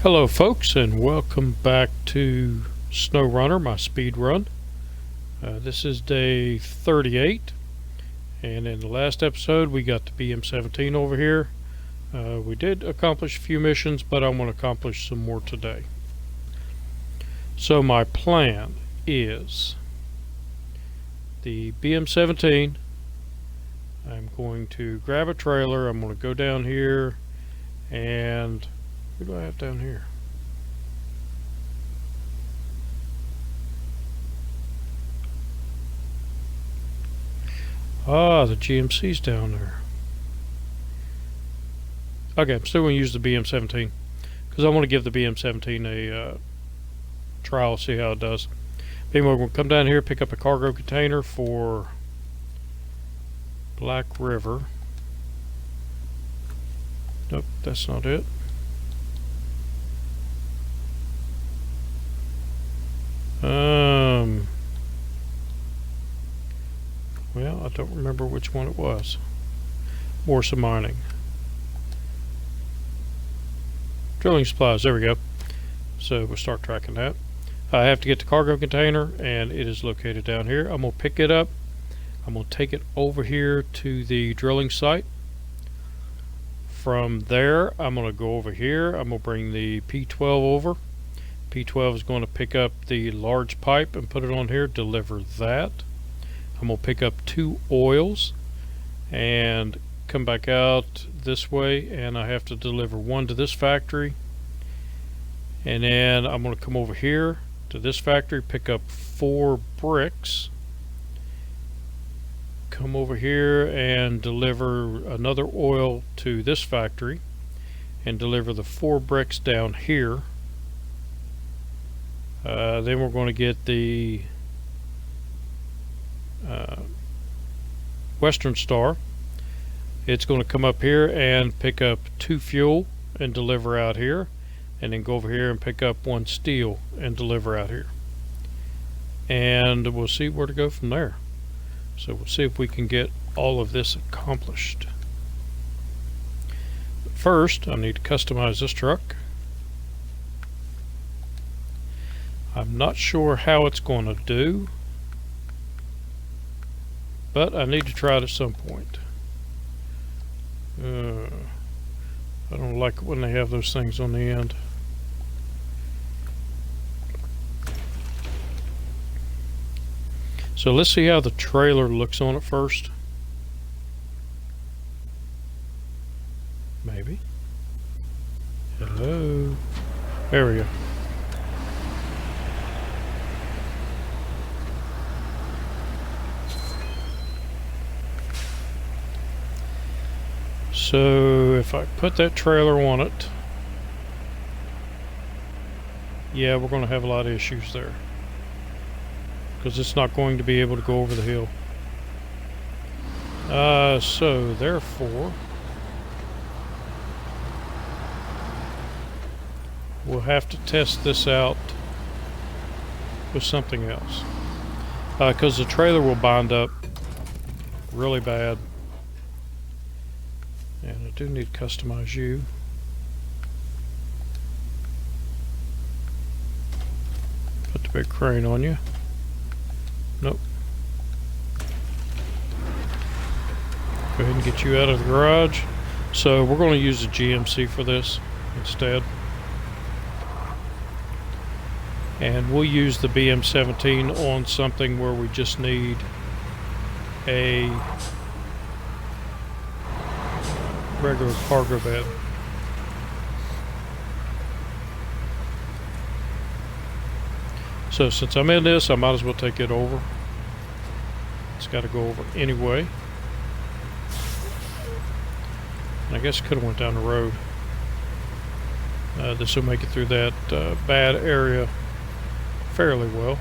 Hello folks, and welcome back to SnowRunner, my speed run. This is day 38, and in the last episode we got the BM-17 over here. We did accomplish a few missions, but I want to accomplish some more today. So my plan is the BM-17. I'm going to grab a trailer. I'm going to go down here, and who do I have down here? Ah, the GMC's down there. Okay, I'm still going to use the BM-17 because I want to give the BM-17 a trial, see how it does. Anyway, we're going to come down here, pick up a cargo container for Black River. Nope, that's not it. Well, I don't remember which one it was. Morse mining. Drilling supplies, there we go. So we'll start tracking that. I have to get the cargo container, and it is located down here. I'm going to pick it up. I'm going to take it over here to the drilling site. From there, I'm going to go over here. I'm going to bring the P12 over. P12 is going to pick up the large pipe and put it on here, deliver that. I'm going to pick up 2 oils and come back out this way, and I have to deliver 1 to this factory, and then I'm going to come over here to this factory, pick up 4 bricks, come over here and deliver another oil to this factory and deliver the 4 bricks down here. Then we're going to get the Western Star. It's going to come up here and pick up 2 fuel and deliver out here, and then go over here and pick up 1 steel and deliver out here, and we'll see where to go from there. So we'll see if we can get all of this accomplished. But first, I need to customize this truck. I'm not sure how it's going to do, but I need to try it at some point. I don't like it when they have those things on the end. So let's see how the trailer looks on it first. Maybe. Hello. There we go. So if I put that trailer on it, yeah, we're going to have a lot of issues there, because it's not going to be able to go over the hill. So therefore, we'll have to test this out with something else, because the trailer will bind up really bad. And I do need to customize you. Put the big crane on you. Nope. Go ahead and get you out of the garage. So we're going to use the GMC for this instead. And we'll use the BM-17 on something where we just need a regular cargo bed. So since I'm in this, I might as well take it over. It's got to go over anyway. And I guess it could have went down the road. This will make it through that bad area fairly well.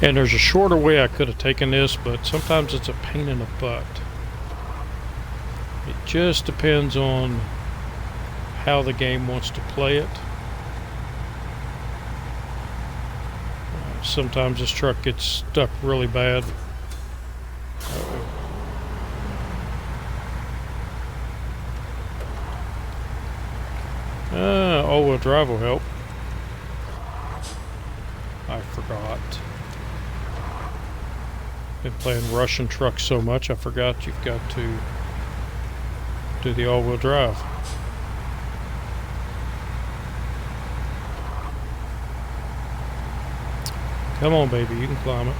And there's a shorter way I could have taken this, but sometimes it's a pain in the butt. It just depends on how the game wants to play it. Sometimes this truck gets stuck really bad. All-wheel drive will help. I forgot. Been playing Russian trucks so much, I forgot you've got to do the all-wheel drive. Come on, baby, you can climb it.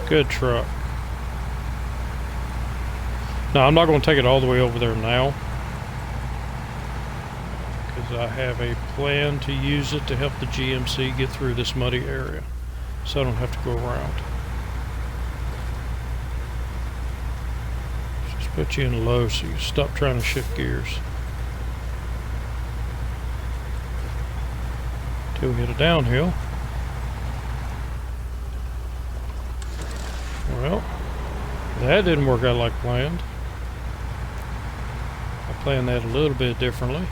Good truck. Now, I'm not going to take it all the way over there now, because I have a plan to use it to help the GMC get through this muddy area, so I don't have to go around. Just put you in low so you stop trying to shift gears. Till we hit a downhill. Well, that didn't work out like planned. I planned that a little bit differently.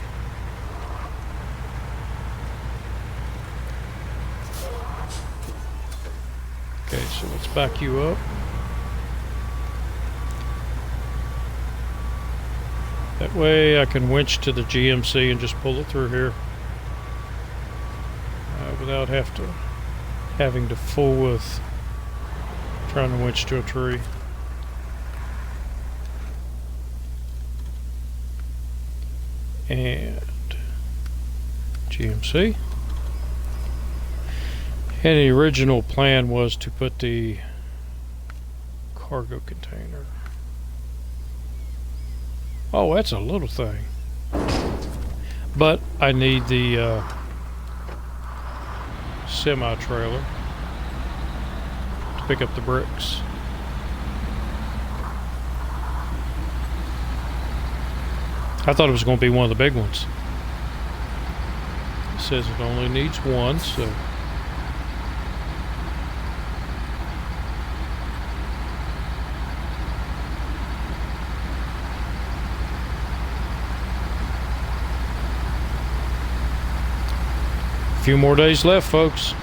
Okay, so let's back you up. That way I can winch to the GMC and just pull it through here without having to fool with trying to winch to a tree. And GMC. And the original plan was to put the cargo container. Oh, that's a little thing. But I need the semi-trailer to pick up the bricks. I thought it was going to be one of the big ones. It says it only needs one, so. A few more days left, folks.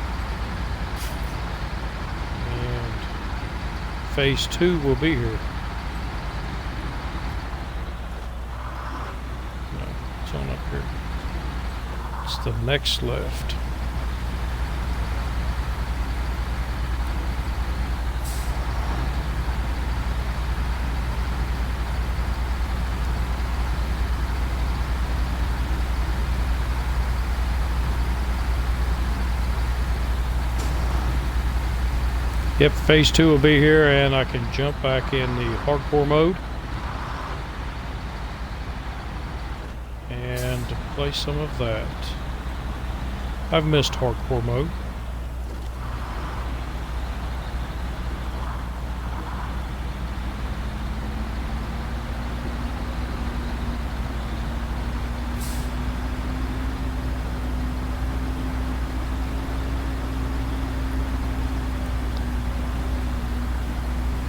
And phase 2 will be here. No, it's on up here. It's the next left. Yep, phase 2 will be here, and I can jump back in the hardcore mode and play some of that. I've missed hardcore mode.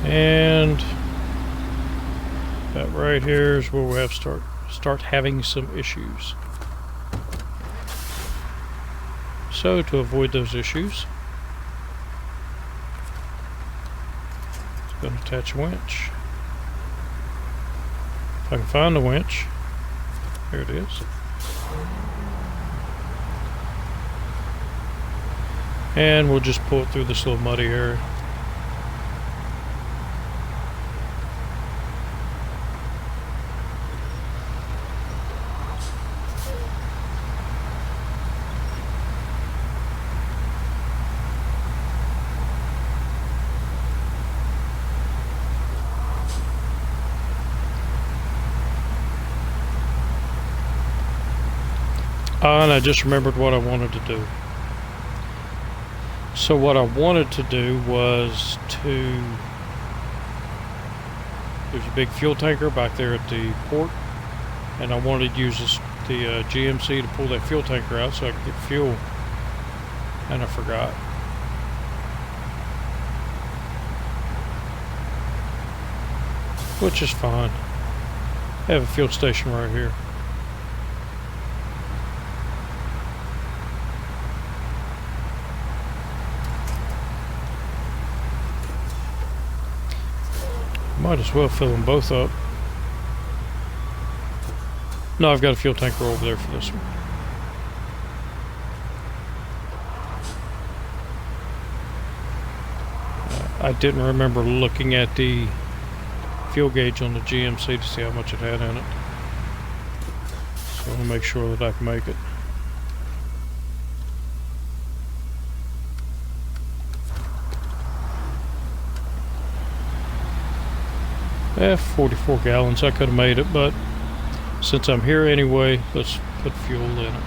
And that right here is where we have to start having some issues. So to avoid those issues, it's going to attach a winch. If I can find the winch, there it is. And we'll just pull it through this little muddy area. And I just remembered what I wanted to do. So what I wanted to do was there's a big fuel tanker back there at the port, and I wanted to use this the GMC to pull that fuel tanker out so I could get fuel, and I forgot. Which is fine. I have a fuel station right here. Might as well fill them both up. No, I've got a fuel tanker over there for this one. I didn't remember looking at the fuel gauge on the GMC to see how much it had in it. So I want to make sure that I can make it. Eh, 44 gallons. I could have made it, but since I'm here anyway, let's put fuel in it.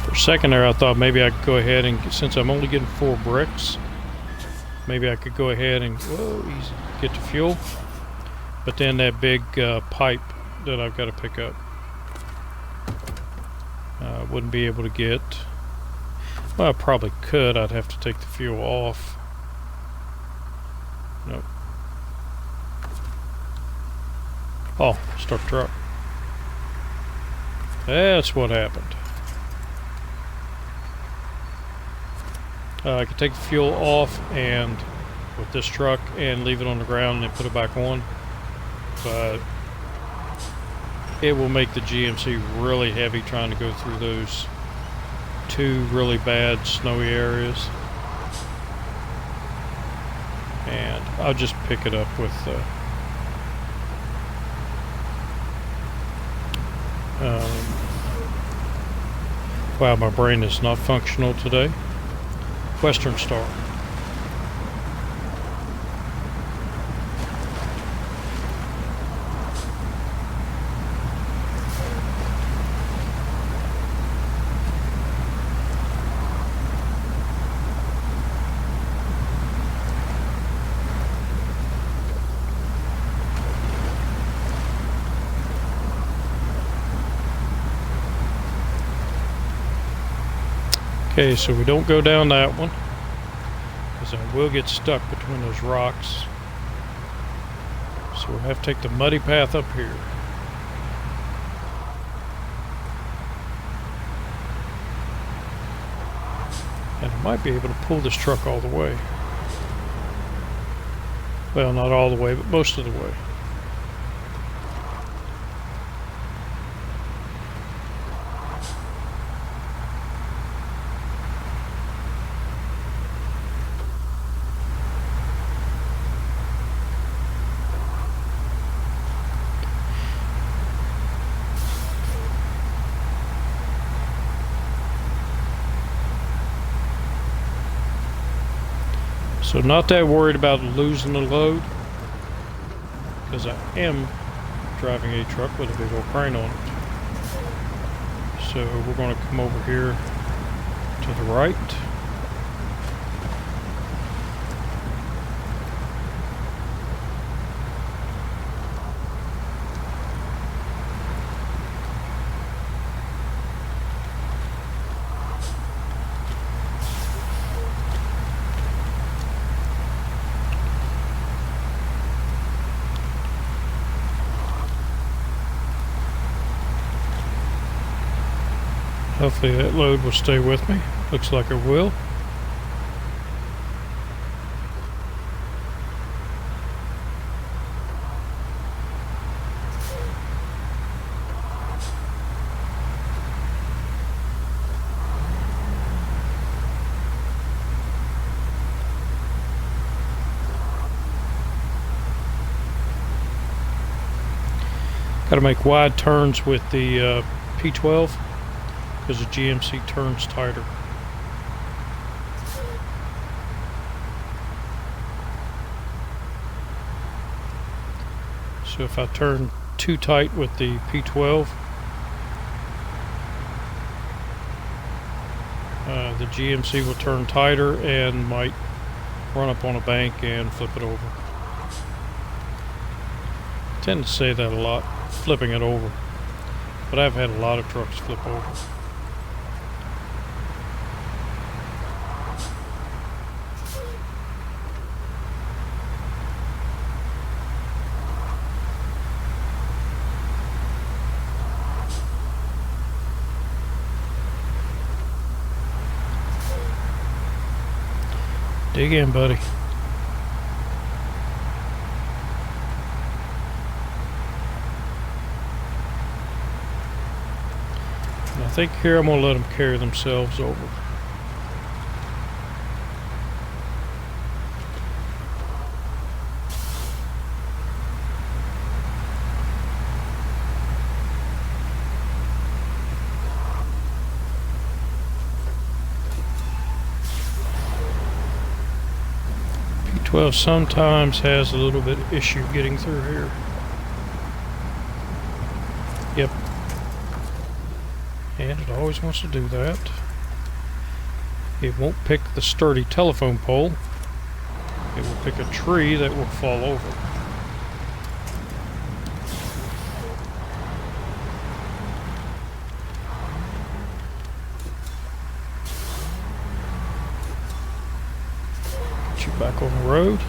For a second there, I thought maybe I could go ahead and, since I'm only getting 4 bricks, maybe I could go ahead and easy, get the fuel. But then that big pipe that I've got to pick up, wouldn't be able to get. Well, I probably could. I'd have to take the fuel off. Nope. Oh, start truck. That's what happened. I could take the fuel off and with this truck and leave it on the ground and then put it back on, but it will make the GMC really heavy trying to go through those 2 really bad snowy areas. And I'll just pick it up with wow, my brain is not functional today. Western Star. Okay, so we don't go down that one because I will get stuck between those rocks. So we'll have to take the muddy path up here. And I might be able to pull this truck all the way. Well, not all the way, but most of the way. So not that worried about losing the load, because I am driving a truck with a big old crane on it. So we're going to come over here to the right. Hopefully that load will stay with me. Looks like it will. Got to make wide turns with the P12. Because the GMC turns tighter. So if I turn too tight with the P12, the GMC will turn tighter and might run up on a bank and flip it over. I tend to say that a lot, flipping it over, but I've had a lot of trucks flip over. Dig in, buddy. And I think here I'm going to let them carry themselves over. P12 sometimes has a little bit of issue getting through here. Yep. And it always wants to do that. It won't pick the sturdy telephone pole. It will pick a tree that will fall over. Get you back on the road.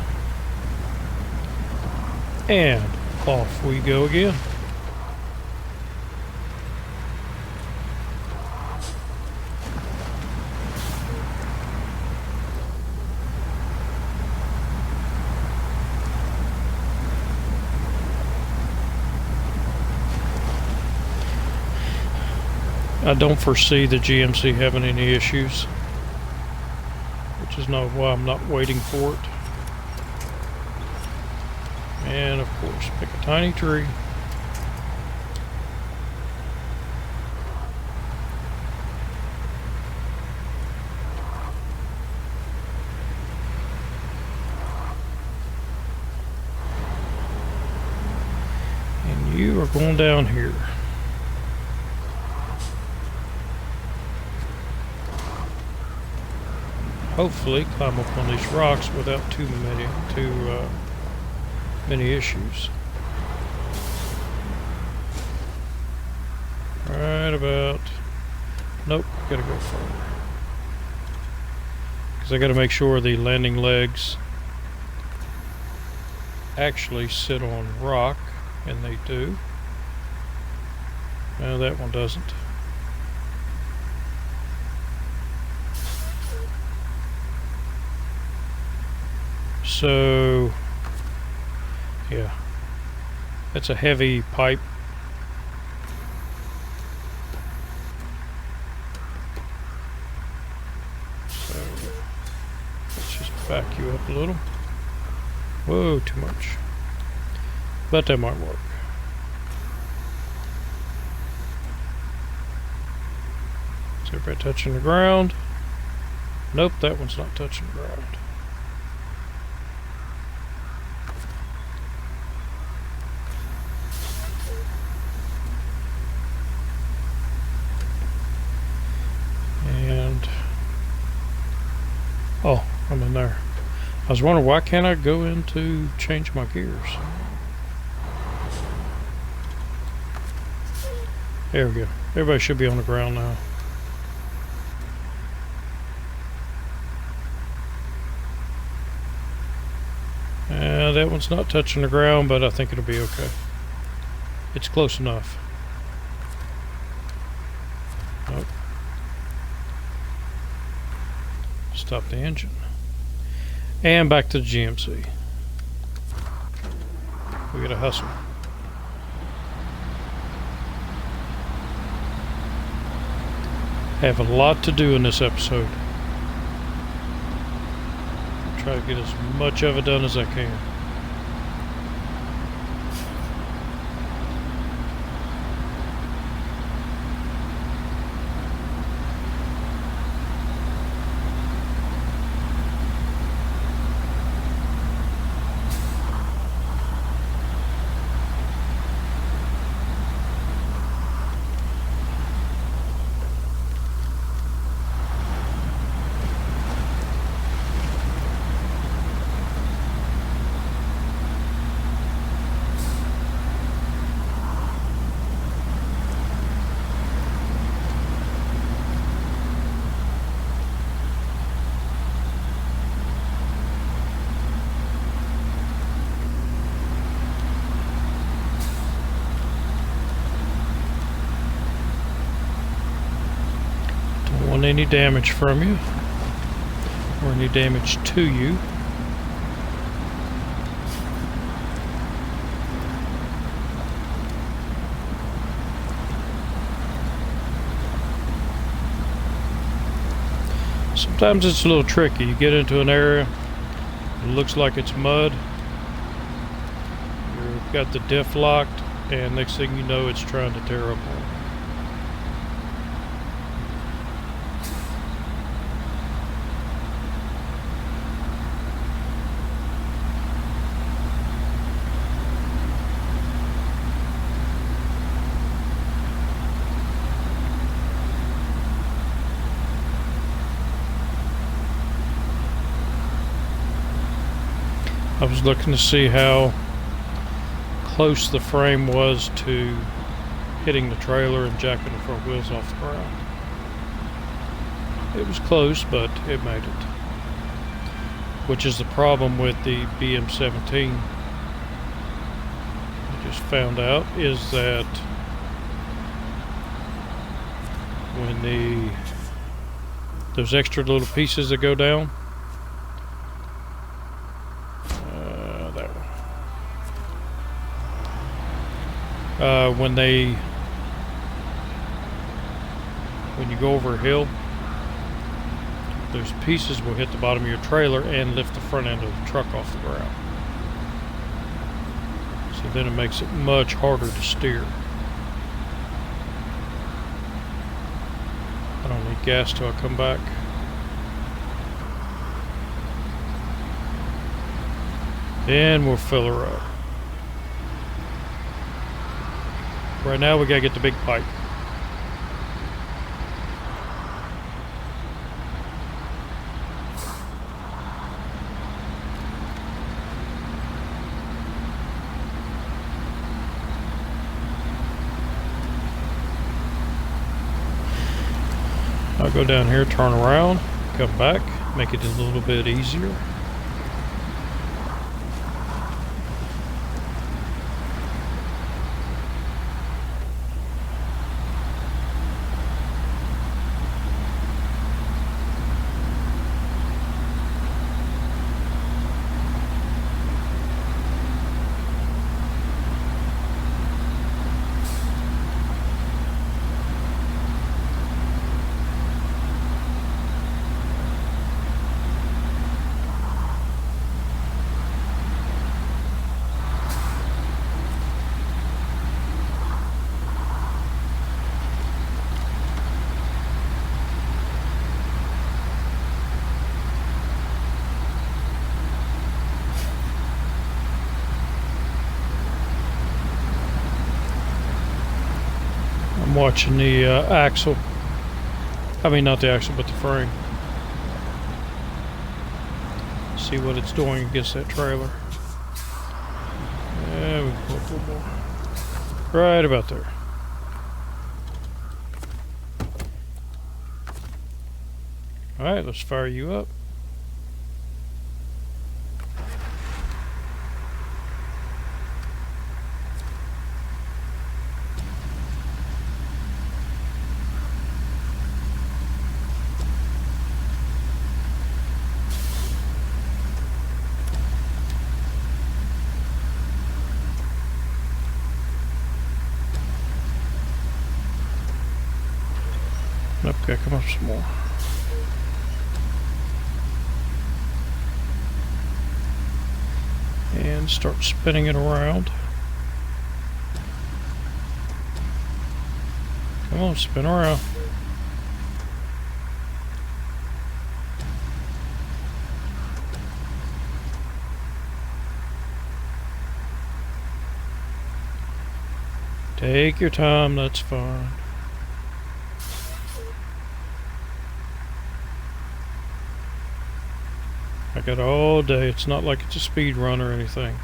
And off we go again. I don't foresee the GMC having any issues, which is not why I'm not waiting for it. And of course, pick a tiny tree. And you are going down here. Hopefully climb up on these rocks without too many issues. Right about, nope, gotta go further. Because I gotta make sure the landing legs actually sit on rock, and they do. No, that one doesn't. So, yeah, it's a heavy pipe. So, let's just back you up a little. Whoa, too much. But that might work. Is everybody touching the ground? Nope, that one's not touching the ground. Oh, I'm in there. I was wondering, why can't I go in to change my gears? There we go. Everybody should be on the ground now. That one's not touching the ground, but I think it'll be okay. It's close enough. Nope. Stop the engine. And back to the GMC. We gotta hustle. Have a lot to do in this episode. Try to get as much of it done as I can. want any damage from you or any damage to you. Sometimes it's a little tricky. You get into an area, it looks like it's mud. You've got the diff locked, and next thing you know, it's trying to tear apart. I was looking to see how close the frame was to hitting the trailer and jacking the front wheels off the ground. It was close, but it made it. Which is the problem with the BM17. I just found out is that when those extra little pieces that go down, when you go over a hill, those pieces will hit the bottom of your trailer and lift the front end of the truck off the ground. So then it makes it much harder to steer. I don't need gas till I come back. Then we'll fill her up. Right now we gotta get the big pipe. I'll go down here, turn around, come back, make it a little bit easier. I'm watching the axle. I mean, not the axle, but the frame. See what it's doing against that trailer. Yeah, we can pull up a little more. Right about there. Alright, let's fire you up. Okay, come up some more. And start spinning it around. Come on, spin around. Take your time, that's fine. I got all day. It's not like it's a speed run or anything.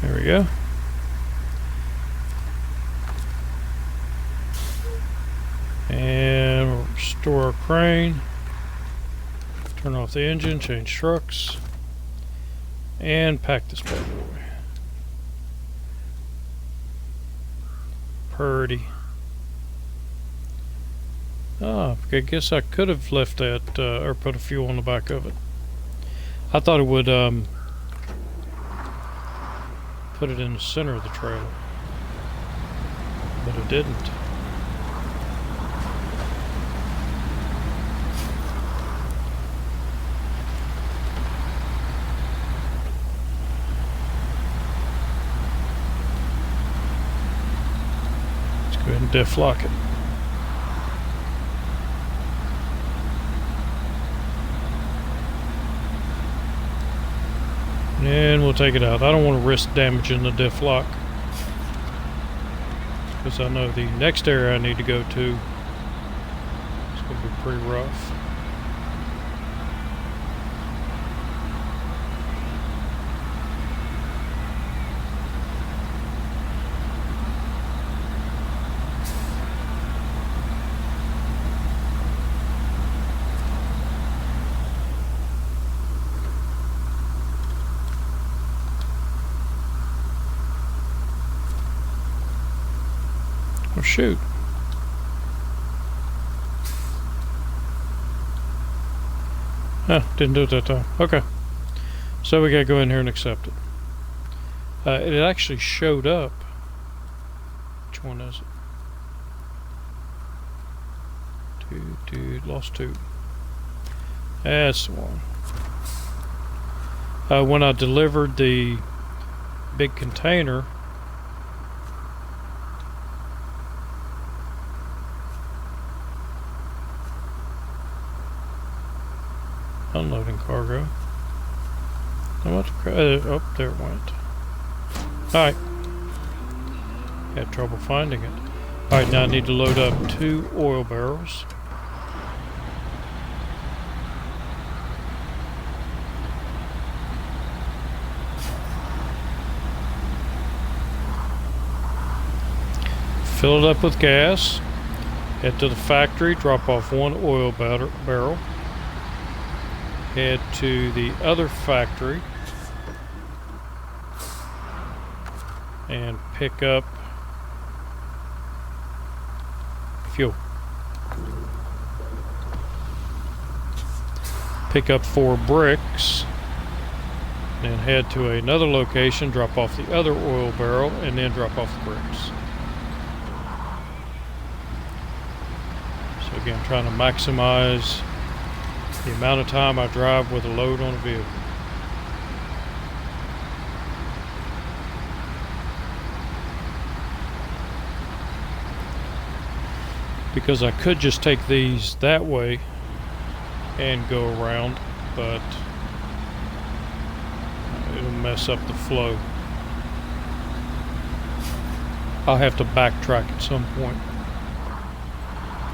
There we go. Store our crane. Turn off the engine, change trucks, and pack this bad boy. Purdy. Ah, I guess I could have left that, or put a fuel on the back of it. I thought it would, put it in the center of the trailer, but it didn't. Let's go ahead and deflock it. And we'll take it out. I don't want to risk damaging the diff lock, because I know the next area I need to go to is going to be pretty rough. Oh, shoot. Huh, didn't do it that time. Okay. So we gotta go in here and accept it. It actually showed up. Which one is it? Lost two. That's the one. When I delivered the big container, unloading cargo. Oh, there it went. Alright. Had trouble finding it. Alright, now I need to load up 2 oil barrels. Fill it up with gas. Head to the factory, drop off 1 oil barrel. Head to the other factory and pick up fuel. Pick up 4 bricks, then head to another location, drop off the other oil barrel, and then drop off the bricks. So again, trying to maximize the amount of time I drive with a load on a vehicle. Because I could just take these that way and go around, but it'll mess up the flow. I'll have to backtrack at some point,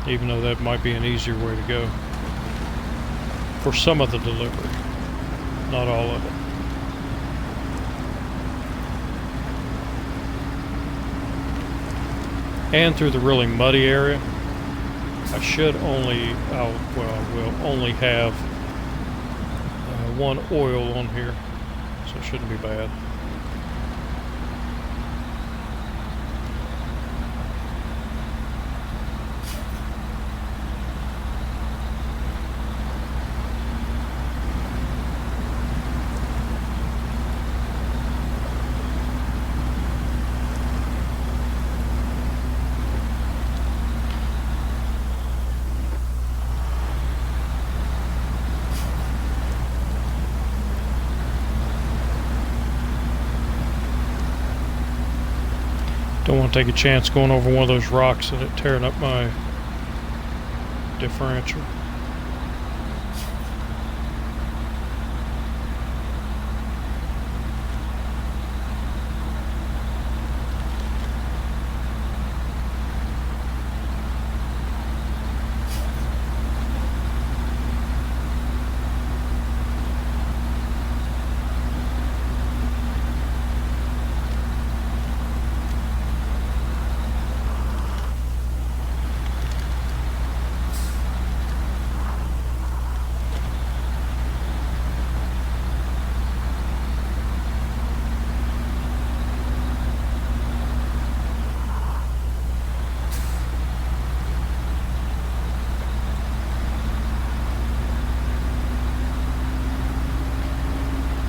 even though that might be an easier way to go. For some of the delivery, not all of it. And through the really muddy area, I should only, I will only have 1 oil on here, so it shouldn't be bad. Don't want to take a chance going over one of those rocks and it tearing up my differential.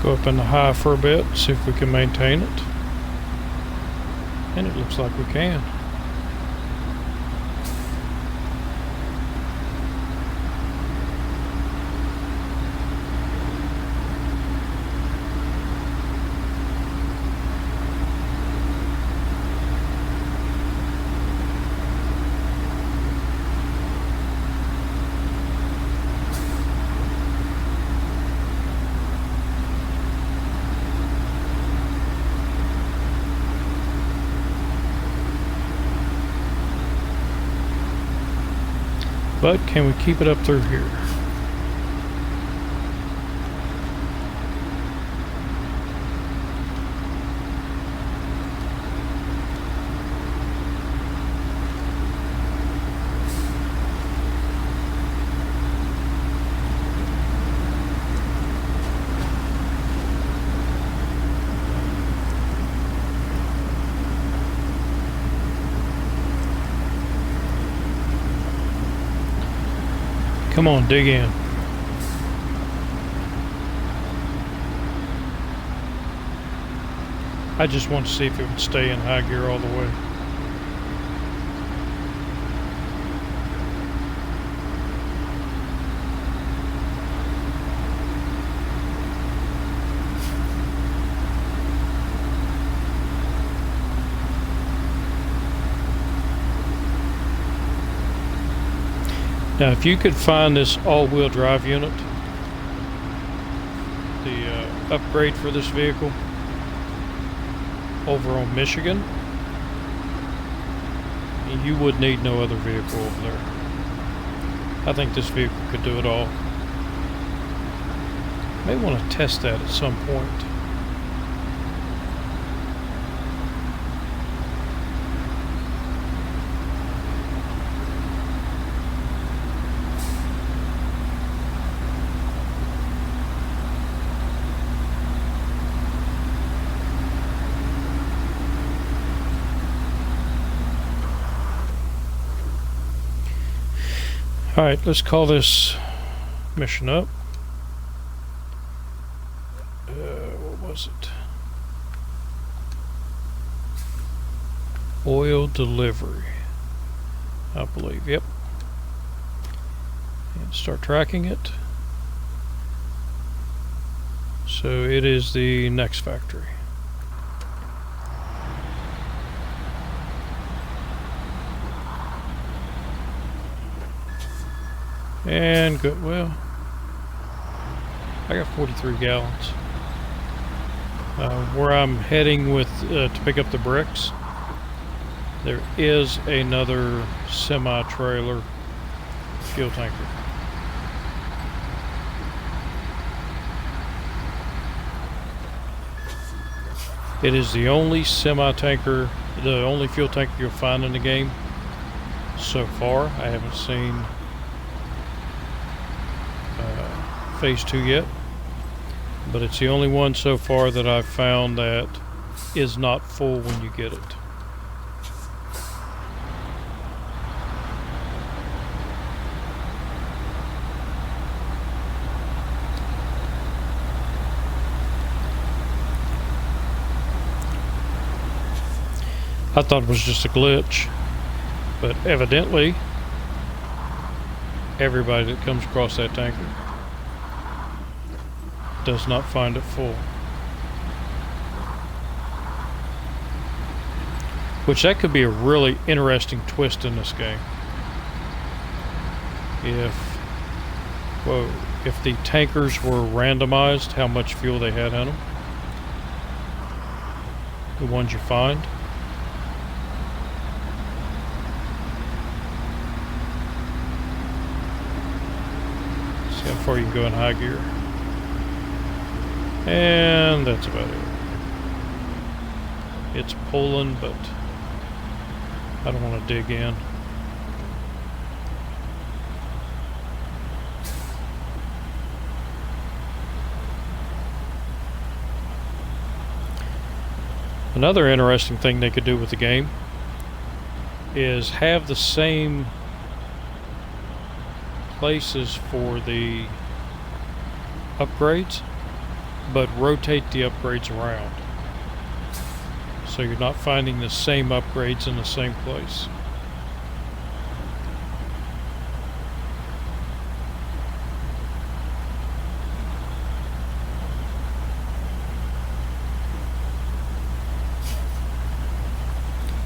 Go up in the high for a bit, see if we can maintain it. And it looks like we can. But can we keep it up through here? Come on, dig in. I just want to see if it would stay in high gear all the way. Now, if you could find this all-wheel drive unit, the upgrade for this vehicle over on Michigan, you would need no other vehicle over there. I think this vehicle could do it all. May want to test that at some point. Alright, let's call this mission up. What was it? Oil delivery, I believe. Yep. And start tracking it. So it is the next factory. And good. Well, I got 43 gallons. Where I'm heading with to pick up the bricks, there is another semi-trailer fuel tanker. It is the only semi-tanker, the only fuel tanker you'll find in the game so far. I haven't seen phase 2 yet, but it's the only one so far that I've found that is not full when you get it. I thought it was just a glitch, but evidently everybody that comes across that tanker does not find it full. Which that could be a really interesting twist in this game. If the tankers were randomized, how much fuel they had in them. The ones you find. See how far you can go in high gear. And that's about it. It's pulling, but I don't want to dig in. Another interesting thing they could do with the game is have the same places for the upgrades. but rotate the upgrades around. So you're not finding the same upgrades in the same place.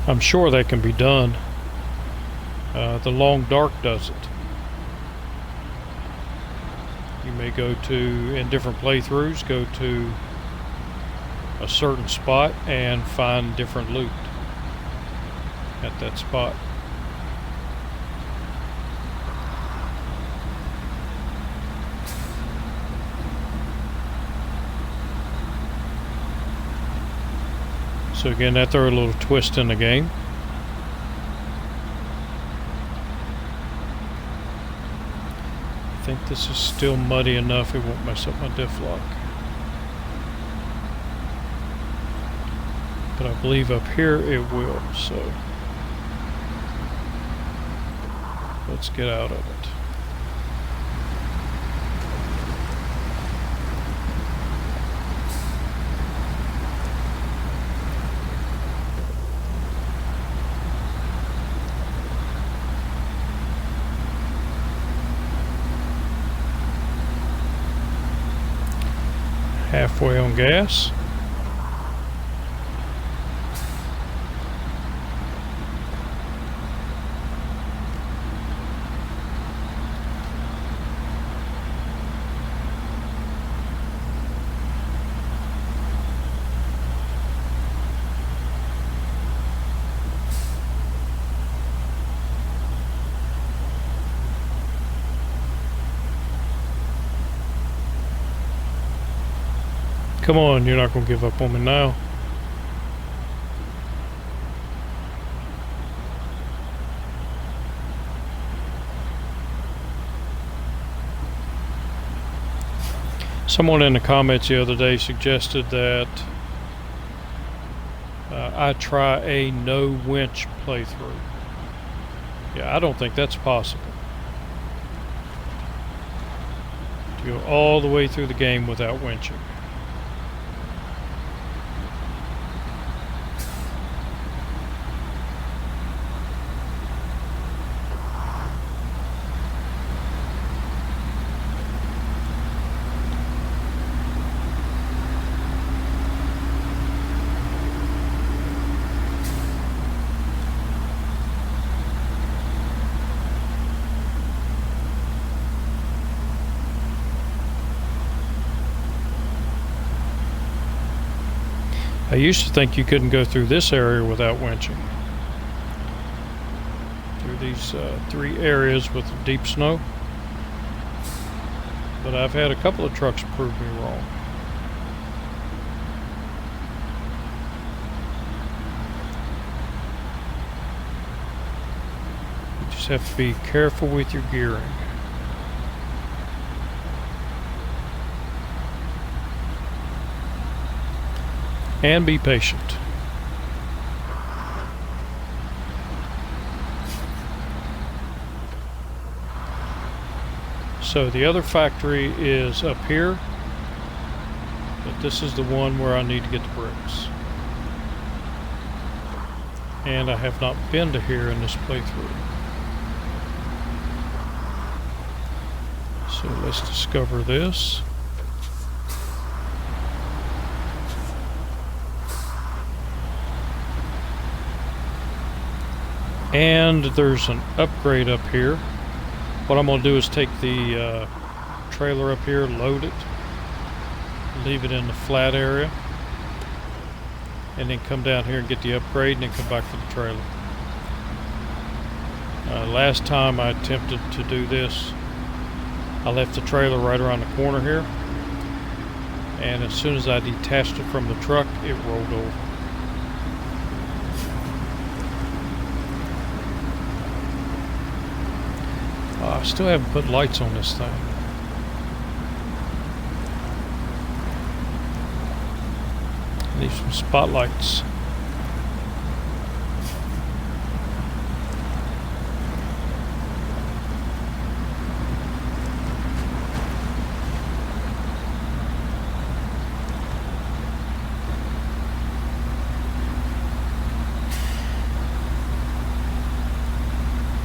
I'm sure that can be done. The Long Dark does it. You may go to, in different playthroughs, go to a certain spot and find different loot at that spot. So again, that threw a little twist in the game. I think this is still muddy enough it won't mess up my diff lock. But I believe up here it will, so let's get out of it. Halfway on gas. Come on, you're not going to give up on me now. Someone in the comments the other day suggested that I try a no winch playthrough. Yeah, I don't think that's possible. To go all the way through the game without winching. I used to think you couldn't go through this area without winching. Through these 3 areas with deep snow. But I've had a couple of trucks prove me wrong. You just have to be careful with your gearing. And be patient. So the other factory is up here, but this is the one where I need to get the bricks. And I have not been to here in this playthrough. So let's discover this. And there's an upgrade up here. What I'm going to do is take the trailer up here, load it, leave it in the flat area, and then come down here and get the upgrade and then come back for the trailer. Last time I attempted to do this, I left the trailer right around the corner here, and as soon as I detached it from the truck, it rolled over. I still haven't put lights on this thing. Need some spotlights.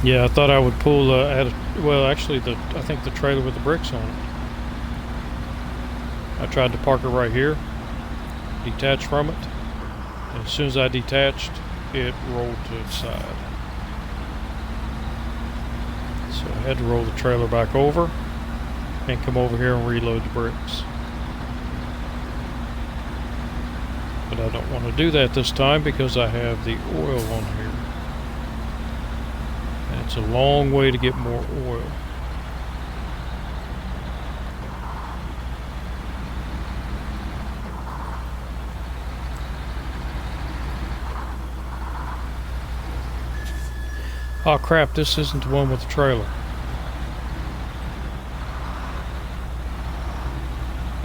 Yeah, I thought I would pull well, actually, I think the trailer with the bricks on it. I tried to park it right here, detach from it, and as soon as I detached, it rolled to its side. So I had to roll the trailer back over and come over here and reload the bricks. But I don't want to do that this time because I have the oil on here. And it's a long way to get more oil. Oh crap, this isn't the one with the trailer.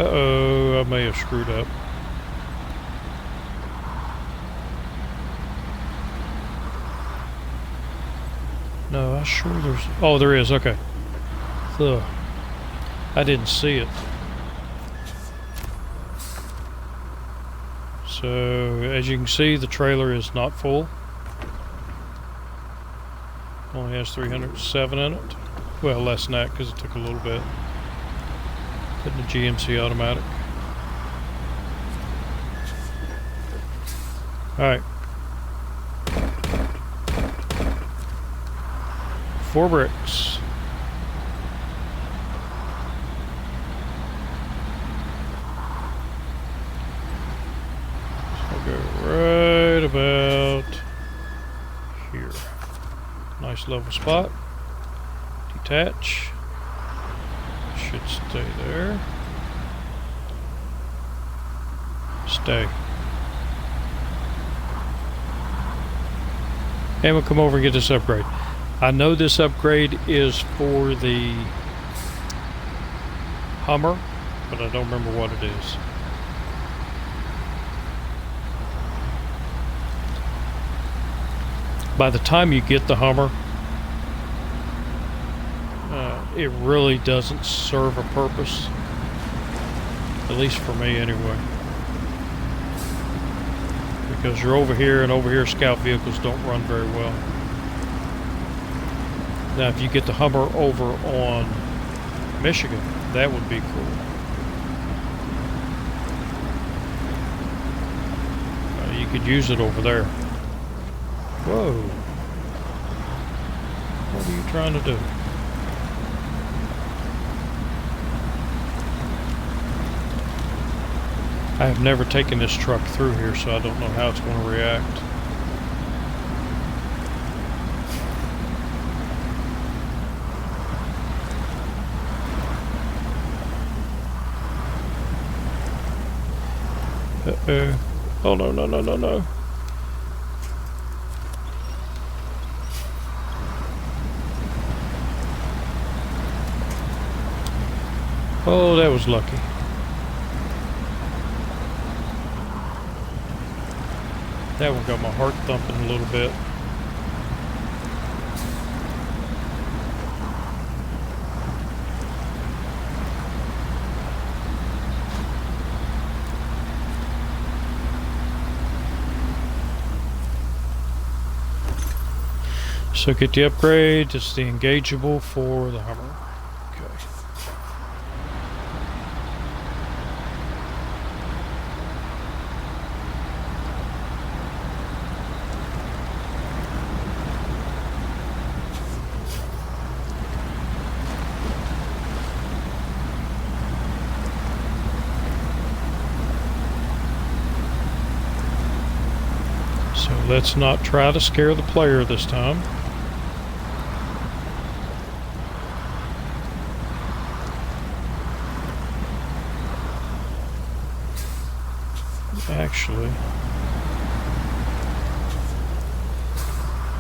Uh-oh, I may have screwed up. No, I'm sure there's... Oh, there is, okay. Ugh. I didn't see it. So, as you can see, the trailer is not full. Only has 307 in it. Well, less than that because it took a little bit. Put in the GMC automatic. Alright. 4 bricks. So I'll go right about here. Nice level spot. Detach. Should stay there. Stay. And we'll come over and get this upgrade. I know this upgrade is for the Hummer, but I don't remember what it is. By the time you get the Hummer, it really doesn't serve a purpose. At least for me anyway. Because you're over here, and over here scout vehicles don't run very well. Now if you get the Hummer over on Michigan, that would be cool. You could use it over there. Whoa. What are you trying to do? I have never taken this truck through here, so I don't know how it's going to react. Uh-oh. Oh, no, no, no, no, no. Oh, that was lucky. That one got my heart thumping a little bit. So get the upgrade. It's the engageable for the Hummer. Okay. So let's not try to scare the player this time. Actually,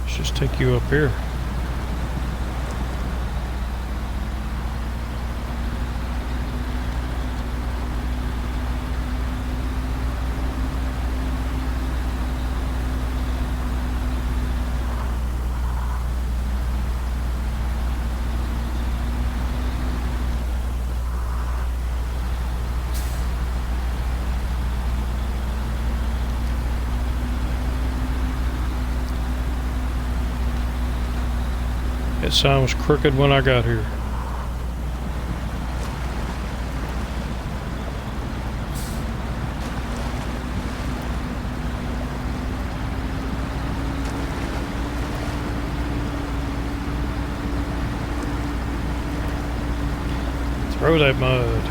let's just take you up here. That sign was crooked when I got here. Throw that mud.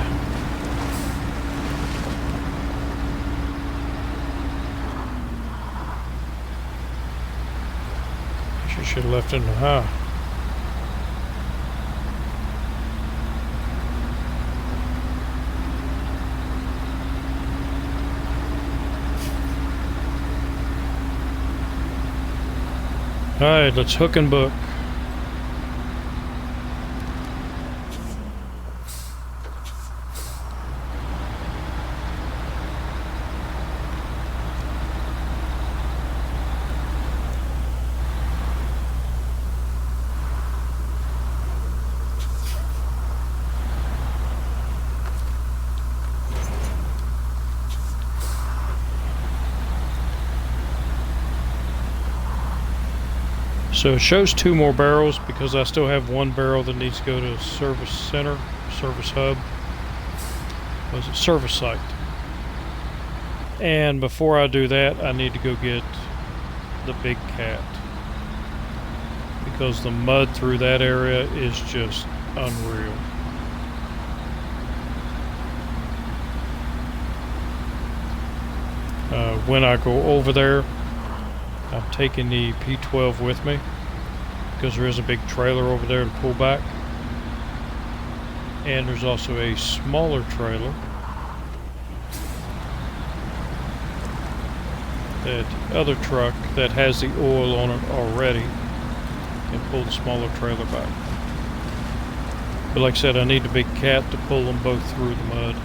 She should have left it in the high. Alright, let's hook and book. So it shows 2 more barrels because I still have 1 barrel that needs to go to service center, service hub. Was it service site? And before I do that, I need to go get the big cat because the mud through that area is just unreal. When I go over there, I'm taking the P12 with me because there is a big trailer over there to pull back, and there's also a smaller trailer that other truck that has the oil on it already can pull the smaller trailer back. But like I said, I need the big cat to pull them both through the mud.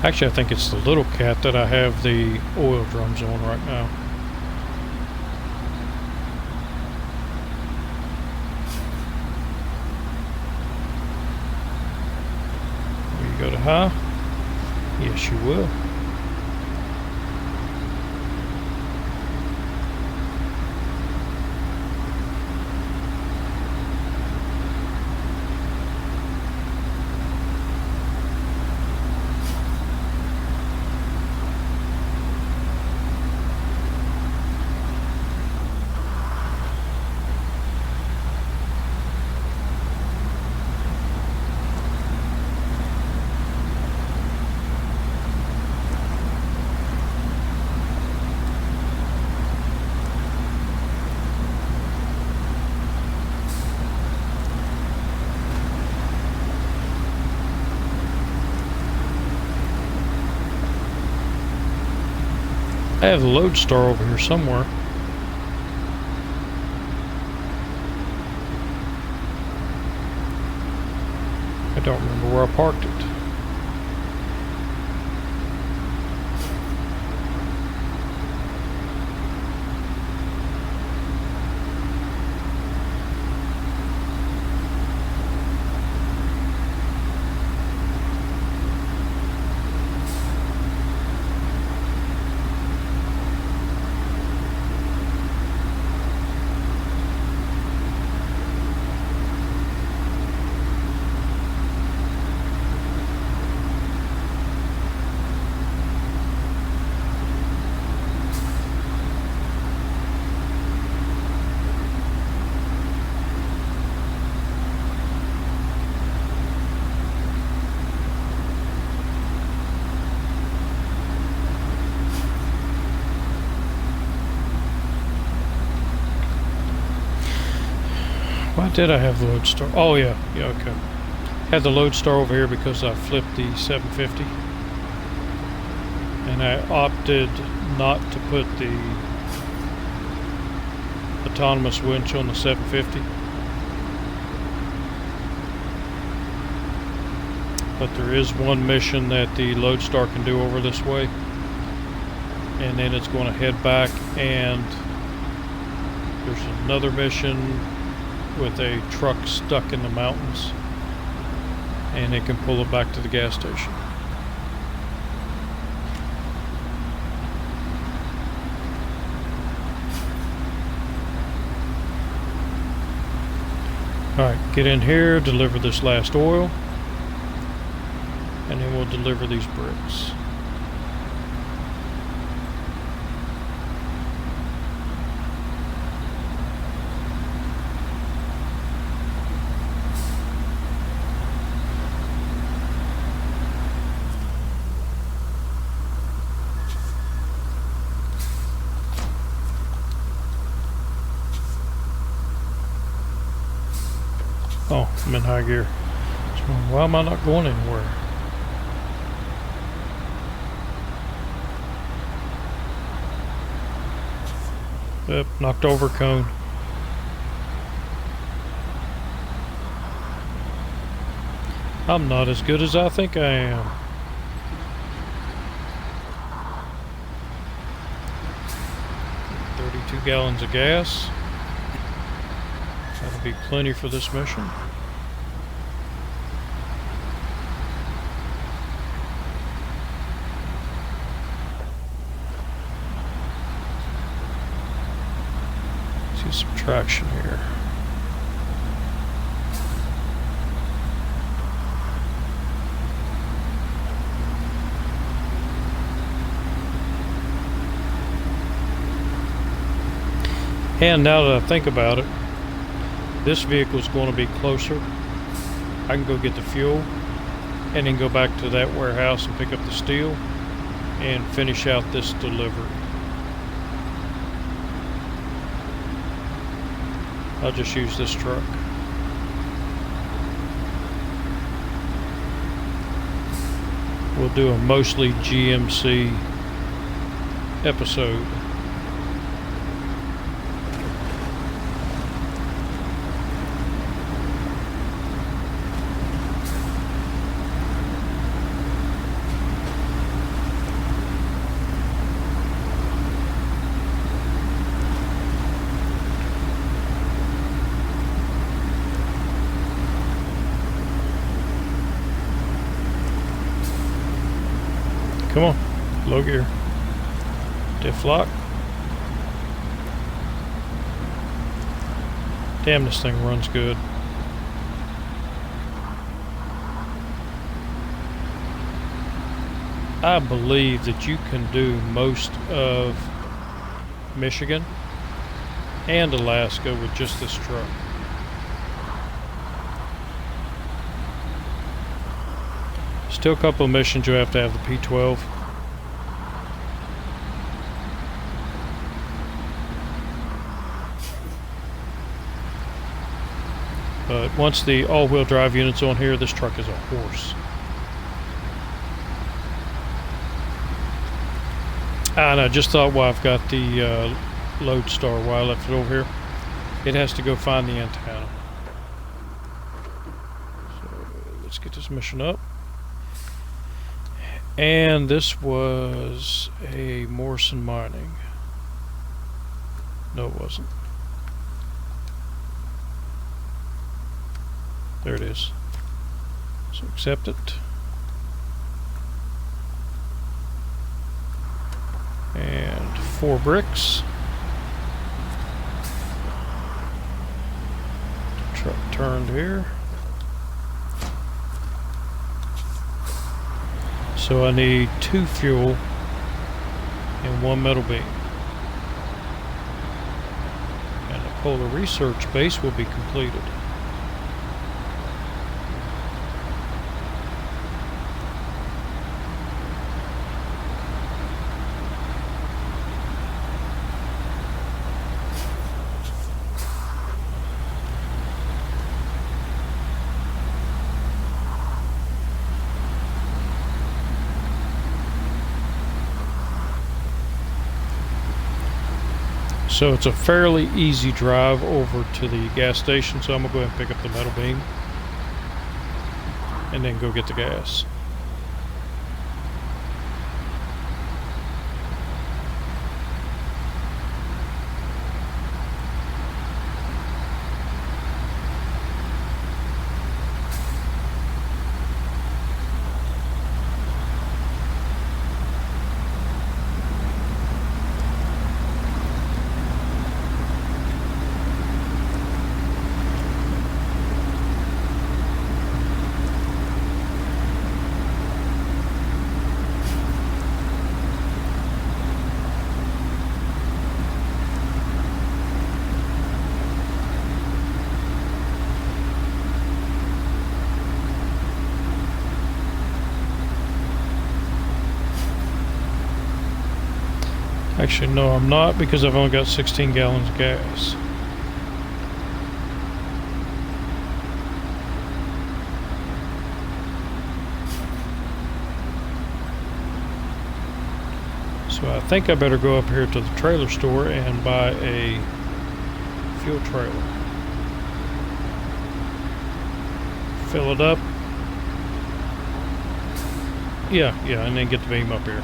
Actually, I think it's the little cat that I have the oil drums on right now. Will you go to high? Yes, you will. I have the Lodestar over here somewhere. I don't remember where I parked it. Why did I have the Lodestar? Oh yeah, okay. Had the Lodestar over here because I flipped the 750. And I opted not to put the autonomous winch on the 750. But there is one mission that the Lodestar can do over this way. And then it's going to head back, and there's another mission with a truck stuck in the mountains, and it can pull it back to the gas station. Alright, get in here, deliver this last oil, and then we'll deliver these bricks. Oh, I'm in high gear. So why am I not going anywhere? Yep, knocked over cone. I'm not as good as I think I am. $32 gallons of gas. That'll be plenty for this mission. See some traction here. And now that I think about it, this vehicle is going to be closer. I can go get the fuel and then go back to that warehouse and pick up the steel and finish out this delivery. I'll just use this truck. We'll do a mostly GMC episode. Come on, low gear. Diff lock. Damn, this thing runs good. I believe that you can do most of Michigan and Alaska with just this truck. Still a couple of missions you have to have the P12. But once the all-wheel drive unit's on here, this truck is a horse. And I just thought, well, I've got the Lodestar, why I left it over here. It has to go find the antenna. So let's get this mission up. And this was a Morrison Mining. No, it wasn't. There it is. So accept it. And 4 bricks. Truck turned here. So I need 2 fuel and 1 metal beam. And the polar research base will be completed. So it's a fairly easy drive over to the gas station, so I'm going to go ahead and pick up the metal beam and then go get the gas. Actually, no, I'm not, because I've only got 16 gallons of gas. So I think I better go up here to the trailer store and buy a fuel trailer. Fill it up. Yeah, and then get the beam up here.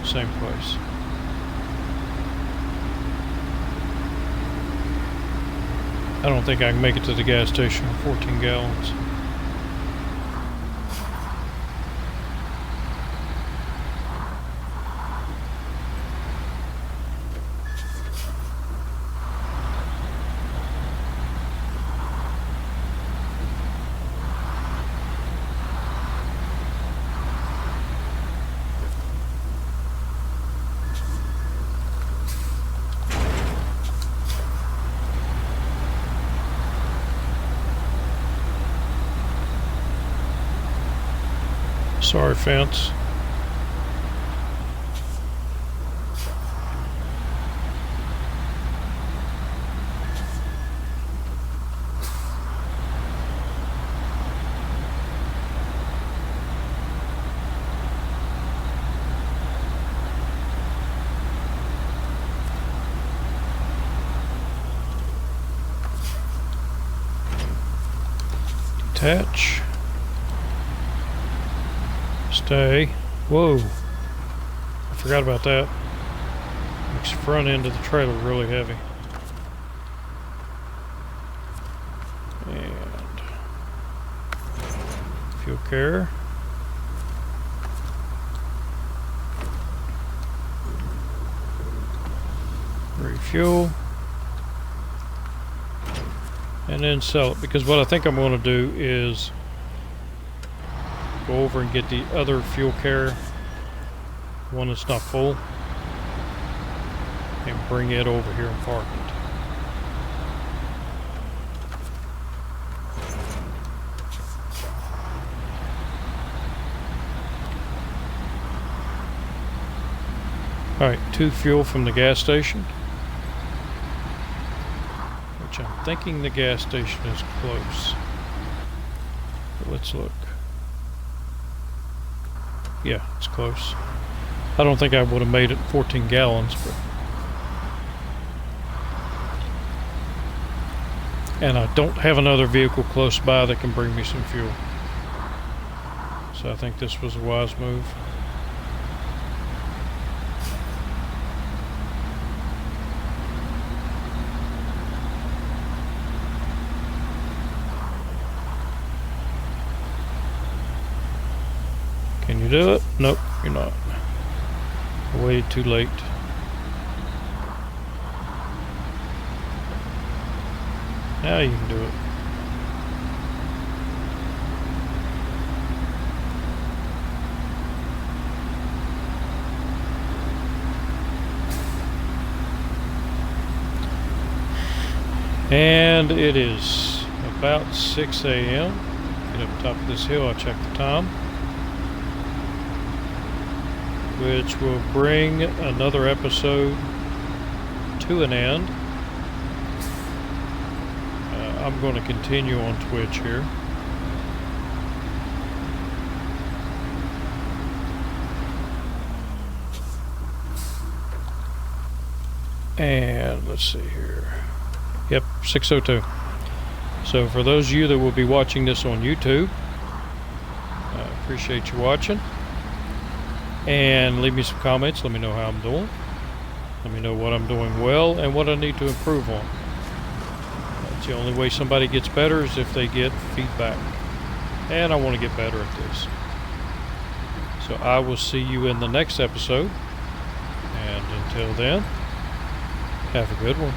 Same place. I don't think I can make it to the gas station with 14 gallons. Sorry, fence. Detach. Stay. Whoa. I forgot about that. Makes the front end of the trailer really heavy. And fuel carrier. Refuel. And then sell it, because what I think I'm going to do is go over and get the other fuel carrier, one that's not full, and bring it over here and park it. Alright, 2 fuel from the gas station, which I'm thinking the gas station is close. But let's look. Yeah, it's close. I don't think I would have made it 14 gallons, but... And I don't have another vehicle close by that can bring me some fuel. So I think this was a wise move. Can you do it? Nope, you're not. Way too late. Now you can do it. And it is about 6 a.m. Get up top of this hill, I'll check the time, which will bring another episode to an end. I'm going to continue on Twitch here. And let's see here. Yep, 6:02. So for those of you that will be watching this on YouTube, I appreciate you watching. And leave me some comments. Let me know how I'm doing. Let me know what I'm doing well and what I need to improve on. That's the only way somebody gets better, is if they get feedback. And I want to get better at this. So I will see you in the next episode. And until then, have a good one.